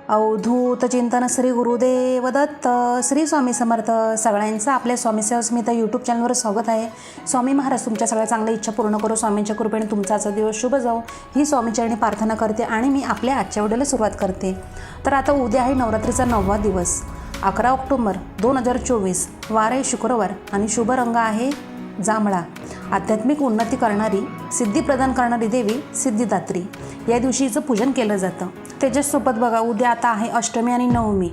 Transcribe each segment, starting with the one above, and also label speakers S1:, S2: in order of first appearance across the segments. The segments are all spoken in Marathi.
S1: अवधूत चिंतन श्री गुरुदेव दत्त. श्री स्वामी समर्थ. सगळ्यांचं आपल्या स्वामी सेवा स्मिता यूट्यूब चॅनलवर स्वागत आहे. स्वामी महाराज तुमच्या सगळ्या चांगल्या इच्छा पूर्ण करो. स्वामींच्या कृपेने तुमचा आजचा दिवस शुभ जाऊ ही स्वामीचरणी प्रार्थना करते आणि मी आपल्या आजच्या व्हिडिओला सुरुवात करते. तर आता उद्या आहे नवरात्रीचा 9वा दिवस 11 ऑक्टोबर 2024. वार आहे शुक्रवार आणि शुभ रंग आहे जांभळा. आध्यात्मिक उन्नती करणारी, सिद्धी प्रदान करणारी देवी सिद्धिदात्री या दिवशी हिचं पूजन केलं जातं. त्याच्यासोबत बघा उद्या आता आहे अष्टमी आणि नवमी.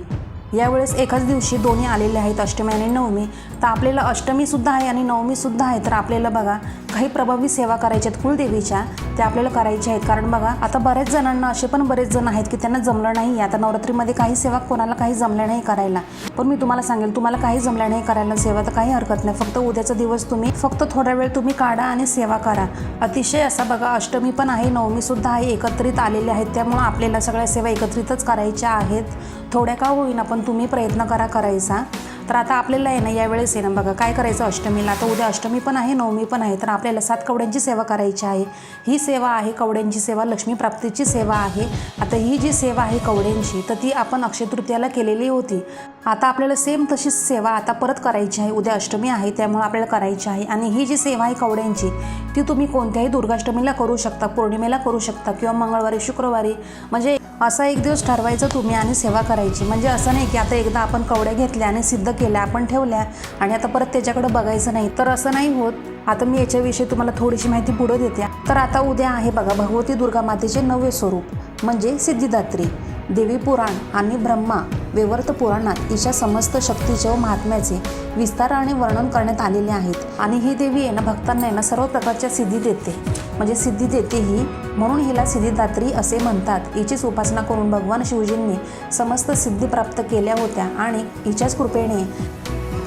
S1: यावेळेस एकाच दिवशी दोन्ही आलेले आहेत, अष्टमी आणि नवमी. तर आपल्याला अष्टमीसुद्धा आहे आणि नवमीसुद्धा आहे. तर आपल्याला बघा काही प्रभावी सेवा करायच्या आहेत कुलदेवीच्या, त्या आपल्याला करायच्या आहेत. कारण बघा आता बऱ्याच जणांना असे पण बरेच जण आहेत की त्यांना जमलं नाही. आता नवरात्रीमध्ये काही सेवा कोणाला काही जमल्या नाही करायला. पण मी तुम्हाला सांगेल, तुम्हाला काही जमल्या नाही करायला सेवा तर काही हरकत नाही. फक्त उद्याचा दिवस तुम्ही फक्त थोडा वेळ तुम्ही काढा आणि सेवा करा. अतिशय असा बघा अष्टमी पण आहे, नवमीसुद्धा आहे, एकत्रित आलेले आहेत. त्यामुळं आपल्याला सगळ्या सेवा एकत्रितच करायच्या आहेत. थोड्या का होईना पण तुम्ही प्रयत्न करायचा. तर आता आपल्याला आहे ना यावेळेस आहे ना बघा काय करायचं अष्टमीला. आता उद्या अष्टमी पण आहे, नवमी पण आहे. तर आपल्याला 7 कवड्यांची सेवा करायची आहे. ही सेवा आहे कवड्यांची सेवा, लक्ष्मी प्राप्तीची सेवा आहे. आता ही जी सेवा आहे कवड्यांची तर ती आपण अक्षय तृतीयाला केलेली होती. आता आपल्याला सेम तशीच सेवा आता परत करायची आहे. उद्या अष्टमी आहे त्यामुळे आपल्याला करायची आहे. आणि ही जी सेवा आहे कवड्यांची ती तुम्ही कोणत्याही दुर्गाष्टमीला करू शकता, पौर्णिमेला करू शकता किंवा मंगळवारी, शुक्रवारी. म्हणजे असा एक दिवस ठरवायचं तुम्ही आणि सेवा करायची. म्हणजे असं नाही की आता एकदा आपण कवड्या घेतल्या आणि सिद्ध केल्या, आपण ठेवल्या आणि आता परत त्याच्याकडे बघायचं नाही. तर असं नाही होत. आता मी याच्याविषयी तुम्हाला थोडीशी माहिती पुढे देते. तर आता उद्या आहे बघा भगवती दुर्गा मातेचे 9वे स्वरूप म्हणजे सिद्धिदात्री. देवी पुराण आणि ब्रह्मा वैवर्त पुराणात हिच्या समस्त शक्तीचे व महात्म्याचे विस्ताराने वर्णन करण्यात आलेले आहेत. आणि ही देवी आहे ना भक्तांना आहे ना सर्व प्रकारच्या सिद्धी देते, म्हणजे सिद्धी देते ही, म्हणून हिला सिद्धिदात्री असे म्हणतात. हिचीच उपासना करून भगवान शिवजींनी समस्त सिद्धी प्राप्त केल्या होत्या आणि हिच्याच कृपेने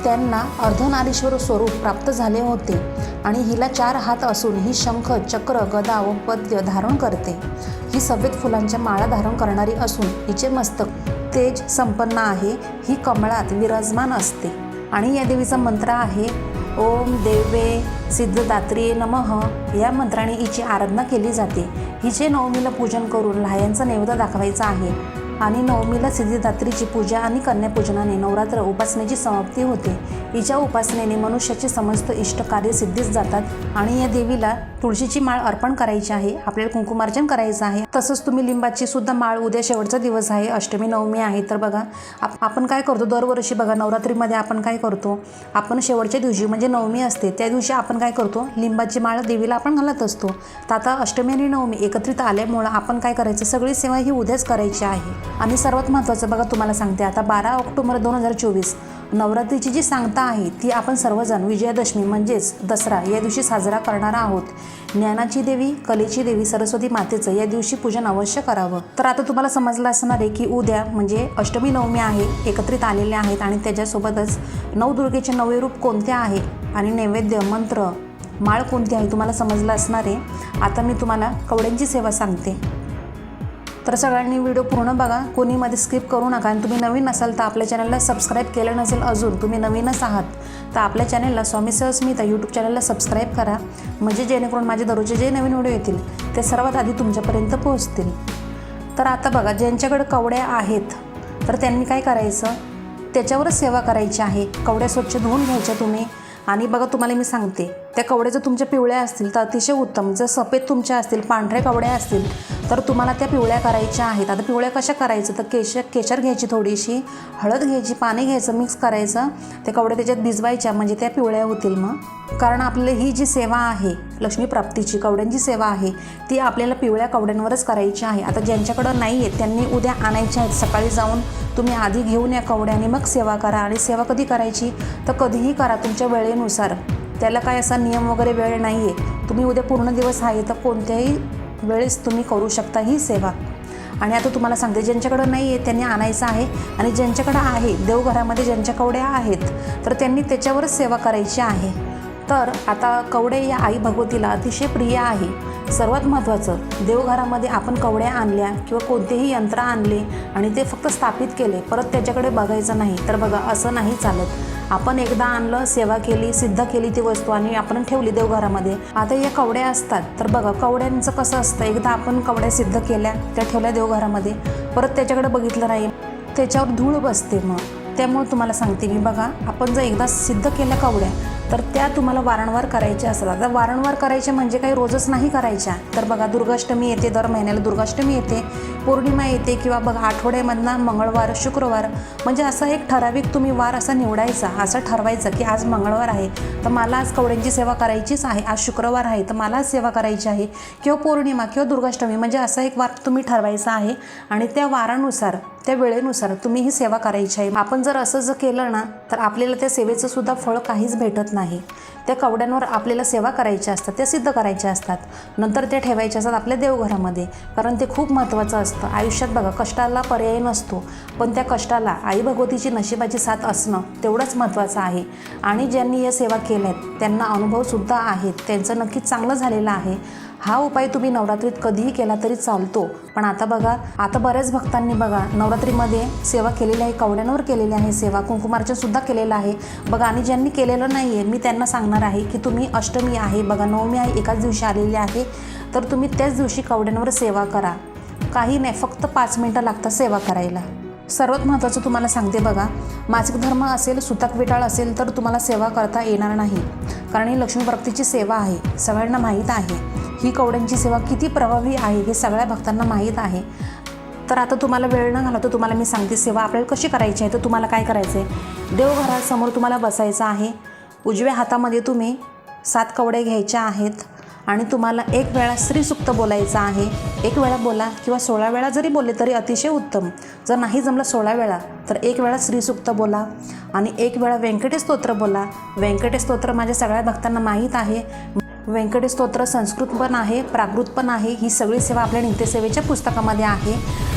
S1: त्यांना अर्धनारीश्वर स्वरूप प्राप्त झाले होते. आणि हिला 4 हात असून ही शंख, चक्र, गदा व पद्य धारण करते. ही सफेद फुलांच्या माळा धारण करणारी असून हिचे मस्तक तेज संपन्न आहे. ही कमळात विराजमान असते. आणि या देवीचा मंत्र आहे ओम देवे सिद्धदात्री नमः. या मंत्राने हिची आराधना केली जाते. हिचे नवमीला पूजन करून लहायांचा नैवेद्य दाखवायचा आहे. आणि नवमीला सिद्धिदात्रीची पूजा आणि कन्यापूजनाने नवरात्र उपासनेची समाप्ती होते. हिच्या उपासनेने मनुष्याचे समस्त इष्ट कार्य सिद्धीस जातात. आणि या देवीला तुळशीची माळ अर्पण करायची आहे, आपल्याला कुंकुमार्चन करायचं आहे. तसंच तुम्ही लिंबाची सुद्धा माळ. उद्या शेवटचा दिवस आहे, अष्टमी नवमी आहे. तर बघा आपण काय करतो दरवर्षी बघा नवरात्रीमध्ये आपण काय करतो, आपण शेवटच्या दिवशी म्हणजे नवमी असते त्या दिवशी आपण काय करतो, लिंबाची माळ देवीला आपण घालत असतो. तर आता अष्टमी आणि नवमी एकत्रित आल्यामुळं आपण काय करायचं, सगळी सेवा ही उद्याच करायची आहे. आणि सर्वात महत्त्वाचं बघा तुम्हाला सांगते, आता 12 ऑक्टोबर 2024 नवरात्रीची जी सांगता आहे ती आपण सर्वजण विजयादशमी म्हणजेच दसरा या दिवशी साजरा करणार आहोत. ज्ञानाची देवी, कलेची देवी सरस्वती मातेचं या दिवशी पूजन अवश्य करावं. तर आता तुम्हाला समजलं असणार आहे की उद्या म्हणजे अष्टमी नवमी आहे, एकत्रित आलेले आहेत. आणि त्याच्यासोबतच नवदुर्गेचे 9वे रूप कोणते आहे आणि नैवेद्य, मंत्र, माळ कोणती आहे तुम्हाला समजलं असणार आहे. आता मी तुम्हाला कवड्यांची सेवा सांगते. तर सगळ्यांनी व्हिडिओ पूर्ण बघा, कोणी मध्ये स्किप करू नका. आणि तुम्ही नवीन असाल तर आपल्या चॅनलला सबस्क्राईब केलं नसेल अजून, तुम्ही नवीनच आहात तर आपल्या चॅनलला स्वामी सेवा स्मिता यूट्यूब चॅनलला सबस्क्राईब करा. म्हणजे जेणेकरून माझे दररोजचे जे नवीन व्हिडिओ येतील ते सर्वात आधी तुमच्यापर्यंत पोहोचतील. तर आता बघा ज्यांच्याकडे कवड्या आहेत तर त्यांनी काय करायचं, त्याच्यावरच सेवा करायची आहे. कवड्या स्वच्छ धुवून घ्यायच्या तुम्ही. आणि बघा तुम्हाला मी सांगते, त्या कवड्या जर तुमच्या पिवळ्या असतील तर अतिशय उत्तम. जर सफेद तुमच्या असतील, पांढऱ्या कवड्या असतील तर तुम्हाला त्या पिवळ्या करायच्या आहेत. आता पिवळ्या कशा करायचं, तर केशर घ्यायची, थोडीशी हळद घ्यायची, पाणी घ्यायचं, मिक्स करायचं, त्या कवड्या त्याच्यात भिजवायच्या म्हणजे त्या पिवळ्या होतील. मग कारण आपल्याला ही जी सेवा आहे लक्ष्मी प्राप्तीची कवड्यांची सेवा आहे ती आपल्याला पिवळ्या कवड्यांवरच करायची आहे. आता ज्यांच्याकडं नाही आहे त्यांनी उद्या आणायच्या आहेत. सकाळी जाऊन तुम्ही आधी घेऊन या कवड्या आणि मग सेवा करा. आणि सेवा कधी करायची तर कधीही करा तुमच्या वेळेनुसार, त्याला काय असा नियम वगैरे वेळ नाही आहे. तुम्ही उद्या पूर्ण दिवस आहे तर कोणत्याही वेळेस तुम्ही करू शकता ही सेवा. आणि आता तुम्हाला सांगते ज्यांच्याकडं नाही आहे त्यांनी आणायचं आहे. आणि ज्यांच्याकडं आहे देवघरामध्ये ज्यांच्या कवड्या आहेत तर त्यांनी त्याच्यावरच सेवा करायची आहे. तर आता कवडे या आई भगवतीला अतिशय प्रिय आहे. सर्वात महत्त्वाचं, देवघरामध्ये आपण कवड्या आणल्या किंवा कोणतेही यंत्र आणले आणि ते फक्त स्थापित केले, परत त्याच्याकडे बघायचं नाही. तर बघा असं नाही चालत. आपण एकदा आणलं, सेवा केली, सिद्ध केली ती वस्तू आणि आपण ठेवली देवघरामध्ये. आता या कवड्या असतात, तर बघा कवड्यांचं कसं असतं, एकदा आपण कवड्या सिद्ध केल्या, त्या ठेवल्या देवघरामध्ये, परत त्याच्याकडे बघितलं नाही, त्याच्यावर धूळ बसते. मग त्यामुळे तुम्हाला सांगते मी, बघा आपण जर एकदा सिद्ध केल्या कवड्या तर त्या तुम्हाला वारंवार करायच्या असतात. आता वारंवार करायच्या म्हणजे काही रोजच नाही करायच्या. तर बघा दुर्गाष्टमी येते, दर महिन्याला दुर्गाष्टमी येते, पौर्णिमा येते, किंवा बघा आठवड्यामधला मंगळवार, शुक्रवार, म्हणजे असा एक ठराविक तुम्ही वार असा निवडायचा, असं ठरवायचं की आज मंगळवार आहे तर मला आज कवड्यांची सेवा करायचीच आहे, आज शुक्रवार आहे तर मला आज सेवा करायची आहे, किंवा पौर्णिमा किंवा दुर्गाष्टमी, म्हणजे असा एक वार तुम्ही ठरवायचा आहे आणि त्या वारानुसार, त्या वेळेनुसार तुम्ही ही सेवा करायची आहे. आपण जर असं जर केलं ना तर आपल्याला त्या सेवेचं सुद्धा फळ काहीच भेटत नाही. त्या कवड्यांवर आपल्याला सेवा करायच्या असतात, त्या सिद्ध करायच्या असतात, नंतर त्या ठेवायच्या असतात आपल्या देवघरामध्ये, कारण ते खूप महत्त्वाचं असतं. आयुष्यात बघा कष्टाला पर्याय नसतो, पण त्या कष्टाला आई भगवतीची नशिबाची साथ असणं तेवढंच महत्त्वाचं आहे. आणि ज्यांनी या सेवा केल्यात त्यांना अनुभवसुद्धा आहेत, त्यांचं नक्कीच चांगलं झालेलं आहे. हा उपाय तुम्ही नवरात्रीत कधीही केला तरी चालतो. पण आता बघा, आता बऱ्याच भक्तांनी बघा नवरात्रीमध्ये सेवा केलेली आहे, कवड्यांवर केलेली आहे सेवा, कुंकुमार्चनसुद्धा केलेलं आहे बघा. आणि ज्यांनी केलेलं नाही आहे, मी त्यांना सांगणार आहे की तुम्ही अष्टमी आहे बघा, नवमी आहे, एकाच दिवशी आलेली आहे, तर तुम्ही त्याच दिवशी कवड्यांवर सेवा करा. काही नाही, फक्त 5 मिनटं लागतात सेवा करायला. सर्वात महत्त्वाचं तुम्हाला सांगते बघा, मासिक धर्म असेल, सुतक विटाळ असेल तर तुम्हाला सेवा करता येणार नाही, कारण ही लक्ष्मी प्राप्तीची सेवा आहे, सगळ्यांना माहीत आहे. ही कवड्यांची सेवा किती प्रभावी आहे हे सगळ्या भक्तांना माहीत आहे. तर आता तुम्हाला वेळ न घालवता तुम्हाला मी सांगते सेवा आपल्याला कशी करायची आहे. तर तुम्हाला काय करायचं आहे, देवघरासमोर तुम्हाला बसायचं आहे. उजव्या हातामध्ये तुम्ही 7 कवड्या घ्यायच्या आहेत आणि तुम्हाला 1 वेळा श्रीसूक्त बोलायचं आहे. 1 वेळा बोला किंवा 16 वेळा जरी बोलले तरी अतिशय उत्तम. जर नाही जमलं 16 वेळा तर 1 वेळा श्रीसूक्त बोला आणि 1 वेळा व्यंकटेश स्तोत्र बोला. व्यंकटेश स्तोत्र माझ्या सगळ्या भक्तांना माहीत आहे. व्यंकटेश स्तोत्र संस्कृत पण आहे, प्राकृत पण आहे. ही सगळी सेवा आपल्या नित्यसेवेच्या पुस्तकामध्ये आहे.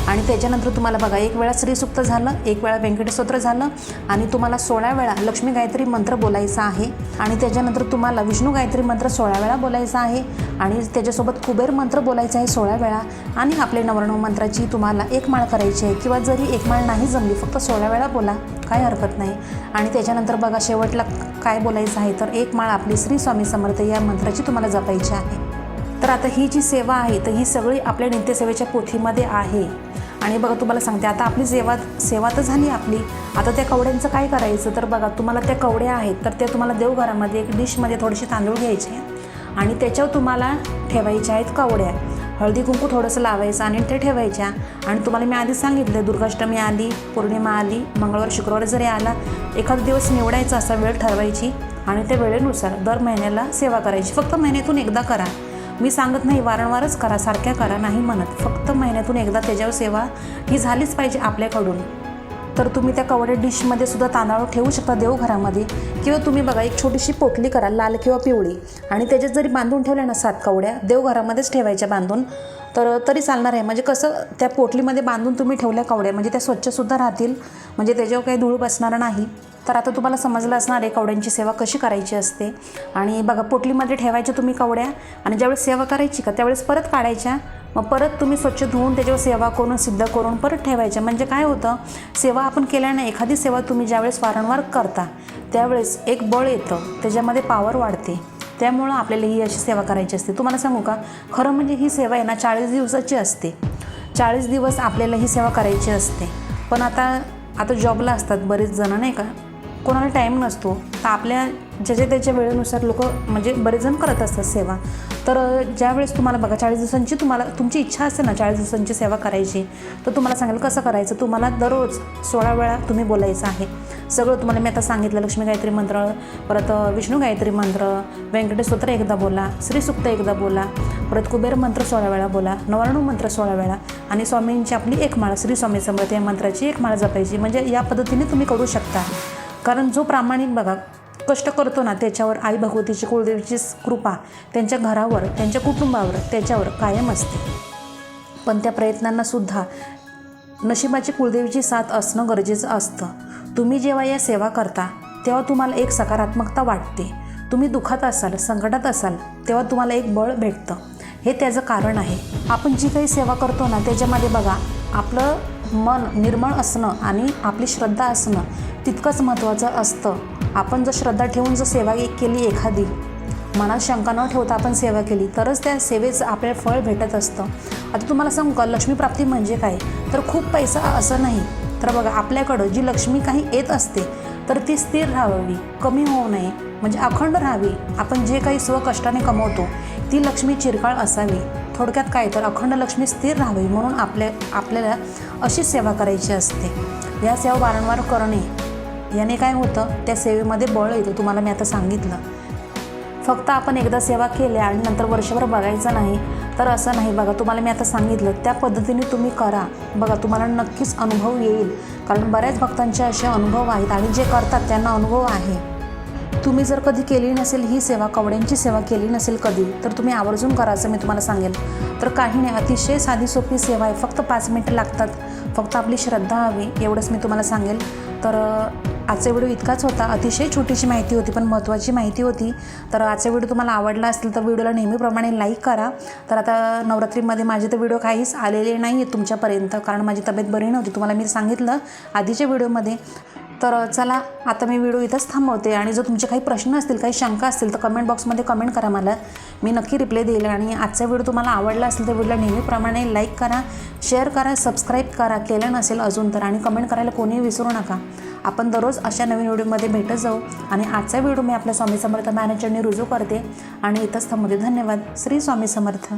S1: आणि त्याच्यानंतर तुम्हाला बघा 1 वेळा श्रीसूक्त झालं, 1 वेळा व्यंकटेश स्तोत्र झालं आणि तुम्हाला 16 वेळा लक्ष्मी गायत्री मंत्र बोलायचा आहे. आणि त्याच्यानंतर तुम्हाला विष्णू गायत्री मंत्र 16 वेळा बोलायचा आहे आणि त्याच्यासोबत कुबेर मंत्र बोलायचा आहे 16 वेळा. आणि आपले नवरणव मंत्राची तुम्हाला 1 माळ करायची आहे, किंवा जरी 1 माळ नाही जमली फक्त 16 वेळा बोला, काही हरकत नाही. आणि त्याच्यानंतर बघा शेवटला काय बोलायचं आहे, तर 1 माळ आपली श्री स्वामी समर्थ या मंत्राची तुम्हाला जपायची आहे. तर आता ही जी सेवा आहे तर ही सगळी आपल्या नित्यसेवेच्या पोथीमध्ये आहे. आणि बघा तुम्हाला सांगते, आता आपली सेवा तर झाली आपली. आता त्या कवड्यांचं काय करायचं, तर बघा तुम्हाला त्या कवड्या आहेत तर त्या तुम्हाला देवघरामध्ये एक डिशमध्ये थोडेसे तांदूळ घ्यायचे आणि त्याच्यावर तुम्हाला ठेवायच्या आहेत कवड्या. हळदी कुंकू थोडंसं लावायचं आणि ते ठेवायच्या. आणि तुम्हाला मी आधी सांगितलं, दुर्गाष्टमी आली, पौर्णिमा आली, मंगळवार शुक्रवार जरी आला, एखादा दिवस निवडायचा, असा वेळ ठरवायची आणि त्या वेळेनुसार दर महिन्याला सेवा करायची. फक्त महिन्यातून एकदा करा. मी सांगत नाही वारंवारच करा, सारख्या करा नाही म्हणत, फक्त महिन्यातून एकदा त्याच्यावर सेवा ही झालीच पाहिजे आपल्याकडून. तर तुम्ही त्या कवड्या डिशमध्ये सुद्धा तांदूळ ठेवू शकता देवघरामध्ये, किंवा तुम्ही बघा एक छोटीशी पोटली करा लाल किंवा पिवळी आणि त्याच्यात जरी बांधून ठेवल्या ना 7 कवड्या देवघरामध्येच ठेवायच्या बांधून, तर तरी चालणार आहे. म्हणजे कसं त्या पोटलीमध्ये बांधून तुम्ही ठेवल्या कवड्या म्हणजे त्या स्वच्छसुद्धा राहतील, म्हणजे त्याच्यावर काही धूळ बसणार नाही. तर आता तुम्हाला समजलं असणार आहे कवड्यांची सेवा कशी करायची असते. आणि बघा पोटलीमध्ये ठेवायच्या तुम्ही कवड्या आणि ज्यावेळेस सेवा करायची का त्यावेळेस परत काढायच्या, मग परत तुम्ही स्वच्छ धुवून त्याच्यावर सेवा करून सिद्ध करून परत ठेवायच्या. म्हणजे काय होतं, सेवा आपण केल्याने एखादी सेवा तुम्ही ज्यावेळेस वारंवार करता त्यावेळेस एक बळ येतं, त्याच्यामध्ये पावर वाढते. त्यामुळं आपल्याला ही अशी सेवा करायची असते. तुम्हाला सांगू का, खरं म्हणजे ही सेवा आहे ना 40 दिवसाची असते. 40 दिवस आपल्याला ही सेवा करायची असते. पण आता जॉबला असतात बरेच जण नाही का, कोणाला टाईम नसतो, तर आपल्या ज्याच्या त्याच्या वेळेनुसार लोक म्हणजे बरेच जण करत असतात सेवा. तर ज्यावेळेस तुम्हाला बघा 40 दिवसांची तुमची इच्छा असते ना 40 दिवसांची सेवा करायची, तर तुम्हाला सांगेल कसं करायचं. तुम्हाला दररोज 16 वेळा तुम्ही बोलायचं आहे. सगळं तुम्हाला मी आता सांगितलं, लक्ष्मी गायत्री मंत्र, परत विष्णू गायत्री मंत्र, व्यंकटेश स्तोत्र एकदा बोला, श्रीसूक्त एकदा बोला, परत कुबेर मंत्र 16 वेळा बोला, नवरणव मंत्र 16 वेळा आणि स्वामींची आपली 1 माळ श्री स्वामी समर्थ या मंत्राची 1 माळ जपायची. म्हणजे या पद्धतीने तुम्ही करू शकता. कारण जो प्रामाणिक बघा कष्ट करतो ना त्याच्यावर आई भगवतीची कुलदेवीची कृपा त्यांच्या घरावर, त्यांच्या कुटुंबावर, त्याच्यावर कायम असते. पण त्या प्रयत्नांनासुद्धा नशिबाची कुलदेवीची साथ असणं गरजेचं असतं. तुम्ही जेव्हा या सेवा करता तेव्हा तुम्हाला एक सकारात्मकता वाटते. तुम्ही दुःखात असाल, संकटात असाल तेव्हा तुम्हाला एक बळ भेटतं. हे त्याचं कारण आहे. आपण जी काही सेवा करतो ना त्याच्यामध्ये बघा आपलं मन निर्मळ असणं आणि आपली श्रद्धा असणं तितकंच महत्त्वाचं असतं. आपण जर श्रद्धा ठेवून जर सेवा केली एखादी, मनात शंका न ठेवता आपण सेवा केली तरच त्या सेवेचं आपल्याला फळ भेटत असतं. आता तुम्हाला सांगू का, लक्ष्मीप्राप्ती म्हणजे काय, तर खूप पैसा असं नाही. तर बघा, आपल्याकडं जी लक्ष्मी काही येत असते तर ती स्थिर राहावी, कमी होऊ नये, म्हणजे अखंड राहावी. आपण जे काही स्वकष्टाने कमवतो ती लक्ष्मी चिरकाळ असावी. थोडक्यात काय, तर अखंड लक्ष्मी स्थिर राहावी म्हणून आपल्याला अशी सेवा करायची असते. या सेवा वारंवार करणे याने काय होतं, त्या सेवेमध्ये बळ येतं. तुम्हाला मी आता सांगितलं. फक्त आपण एकदा सेवा केल्या आणि नंतर वर्षभर बघायचं नाही तर असं नाही. बघा, तुम्हाला मी आता सांगितलं त्या पद्धतीने तुम्ही करा. बघा, तुम्हाला नक्कीच अनुभव येईल. कारण बऱ्याच भक्तांचे असे अनुभव आहेत आणि जे करतात त्यांना अनुभव आहे. तुम्ही जर कधी केली नसेल ही सेवा, कवड्यांची सेवा केली नसेल कधी, तर तुम्ही आवर्जून करा असं मी तुम्हाला सांगेल. तर काही नाही, अतिशय साधी सोपी सेवा आहे. फक्त 5 मिनिटं लागतात. फक्त आपली श्रद्धा हवी, एवढंच मी तुम्हाला सांगेल. तर आजचा व्हिडिओ इतकाच होता. अतिशय छोटीशी माहिती होती पण महत्त्वाची माहिती होती. तर आजचा व्हिडिओ तुम्हाला आवडला असेल तर व्हिडिओला नेहमीप्रमाणे लाईक करा. तर आता नवरात्रीमध्ये माझे तर व्हिडिओ काहीच आलेले नाही आहेत तुमच्यापर्यंत, कारण माझी तब्येत बरी नव्हती. तुम्हाला मी सांगितलं आधीच्या व्हिडिओमध्ये. तर चला, आता मी व्हिडिओ इथंच थांबवते. आणि जर तुमचे काही प्रश्न असतील, काही शंका असतील तर कमेंट बॉक्समध्ये कमेंट करा. मला मी नक्की रिप्लाय देईल. आणि आजचा व्हिडिओ तुम्हाला आवडला असेल तर व्हिडिओला नेहमीप्रमाणे लाईक करा, शेअर करा, सबस्क्राईब करा केलं नसेल अजून तर. आणि कमेंट करायला कोणीही विसरू नका. आपण दररोज अशा नवीन व्हिडिओमध्ये भेटत जाऊ. आणि आजचा व्हिडिओ मी आपल्या स्वामी समर्थ मॅनेजरने रुजू करते आणि इथंच थांबवते. धन्यवाद. श्री स्वामी समर्थ.